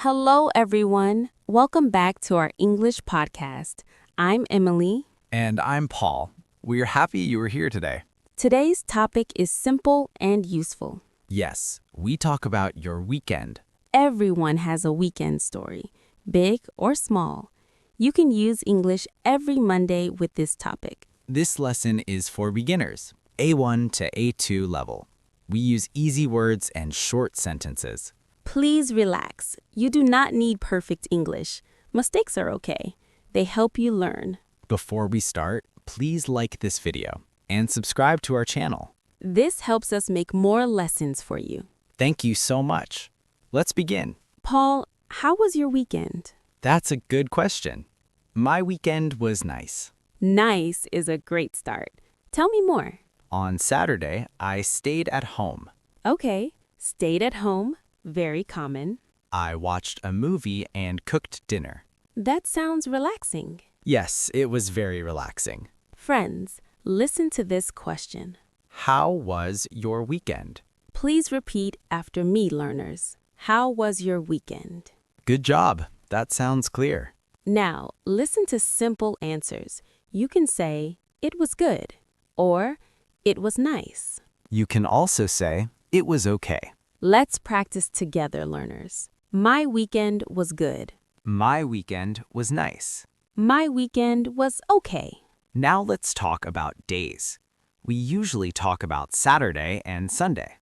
Hello, everyone. Welcome back to our English podcast. I'm Emily. And I'm Paul. We're happy you were here today. Today's topic is simple and useful. Yes, we talk about your weekend. Everyone has a weekend story, big or small. You can use English every Monday with this topic. This lesson is for beginners, A1 to A2 level. We use easy words and short sentences. Please relax. You do not need perfect English. Mistakes are okay. They help you learn. Before we start, please like this video and subscribe to our channel. This helps us make more lessons for you. Thank you so much. Let's begin. Paul, how was your weekend? That's a good question. My weekend was nice. Nice is a great start. Tell me more. On Saturday, I stayed at home. Okay, stayed at home. Very common. I watched a movie and cooked dinner. That sounds relaxing. Yes, it was very relaxing. Friends, listen to this question. How was your weekend? Please repeat after me, learners. How was your weekend? Good job. That sounds clear. Now, listen to simple answers. You can say, it was good, or it was nice. You can also say, it was okay. Let's practice together, learners. My weekend was good. My weekend was nice. My weekend was okay. Now let's talk about days. We usually talk about Saturday and Sunday.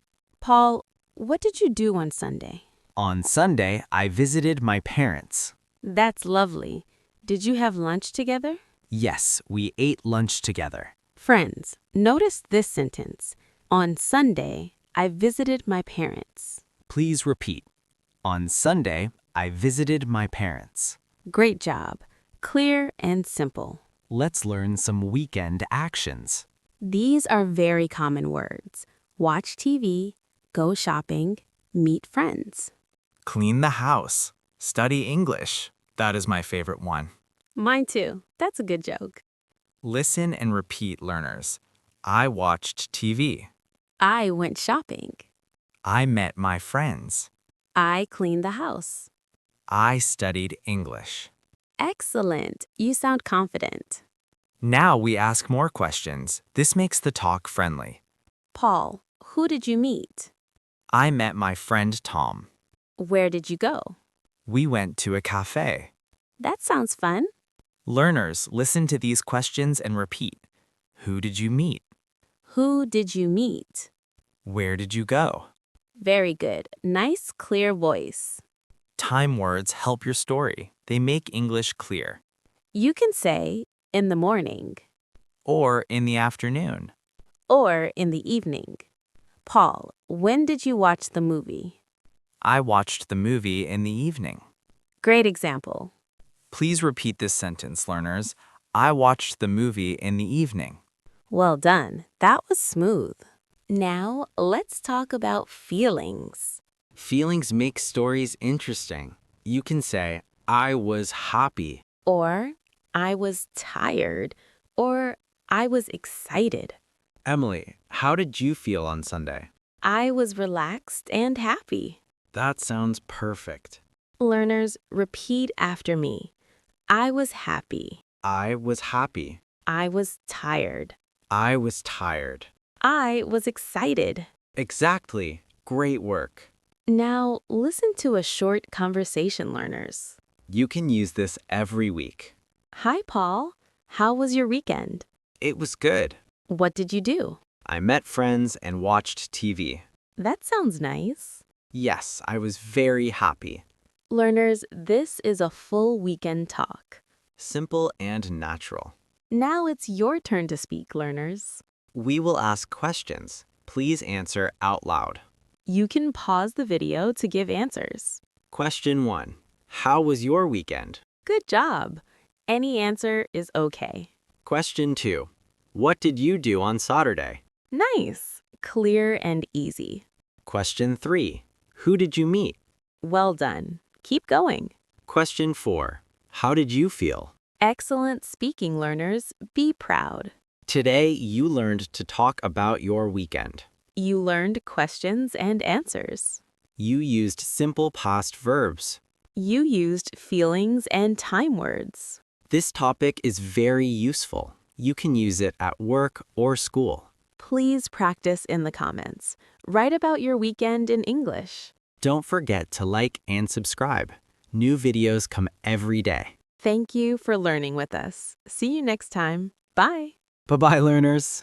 Paul, what did you do on Sunday? On Sunday, I visited my parents. That's lovely. Did you have lunch together? Yes, we ate lunch together. Friends, notice this sentence. On Sunday, I visited my parents. Please repeat. On Sunday, I visited my parents. Great job. Clear and simple. Let's learn some weekend actions. These are very common words. Watch TV, go shopping, meet friends. Clean the house. Study English. That is my favorite one. Mine too. That's a good joke. Listen and repeat, learners. I watched TV. I went shopping. I met my friends. I cleaned the house. I studied English. Excellent. You sound confident. Now we ask more questions. This makes the talk friendly. Paul, who did you meet? I met my friend Tom. Where did you go? We went to a cafe. That sounds fun. Learners, listen to these questions and repeat. Who did you meet? Who did you meet? Where did you go? Very good. Nice, clear voice. Time words help your story. They make English clear. You can say, in the morning, Or in the afternoon. or in the evening. Paul, when did you watch the movie? I watched the movie in the evening. Great example. Please repeat this sentence, learners. I watched the movie in the evening. Well done. That was smooth. Now, let's talk about feelings. Feelings make stories interesting. You can say, I was happy. Or, I was tired. Or, I was excited. Emily, how did you feel on Sunday? I was relaxed and happy. That sounds perfect. Learners, repeat after me. I was happy. I was happy. I was tired. I was tired. I was excited. Exactly. Great work. Now, listen to a short conversation, learners. You can use this every week. Hi, Paul. How was your weekend? It was good. What did you do? I met friends and watched TV. That sounds nice. Yes, I was very happy. Learners, this is a full weekend talk. Simple and natural. Now it's your turn to speak, learners. We will ask questions. Please answer out loud. You can pause the video to give answers. Question 1. How was your weekend? Good job. Any answer is okay. Question 2. What did you do on Saturday? Nice. Clear and easy. Question 3. Who did you meet? Well done. Keep going. Question 4. How did you feel? Excellent speaking, learners. Be proud. Today, you learned to talk about your weekend. You learned questions and answers. You used simple past verbs. You used feelings and time words. This topic is very useful. You can use it at work or school. Please practice in the comments. Write about your weekend in English. Don't forget to like and subscribe. New videos come every day. Thank you for learning with us. See you next time. Bye. Bye-bye, learners.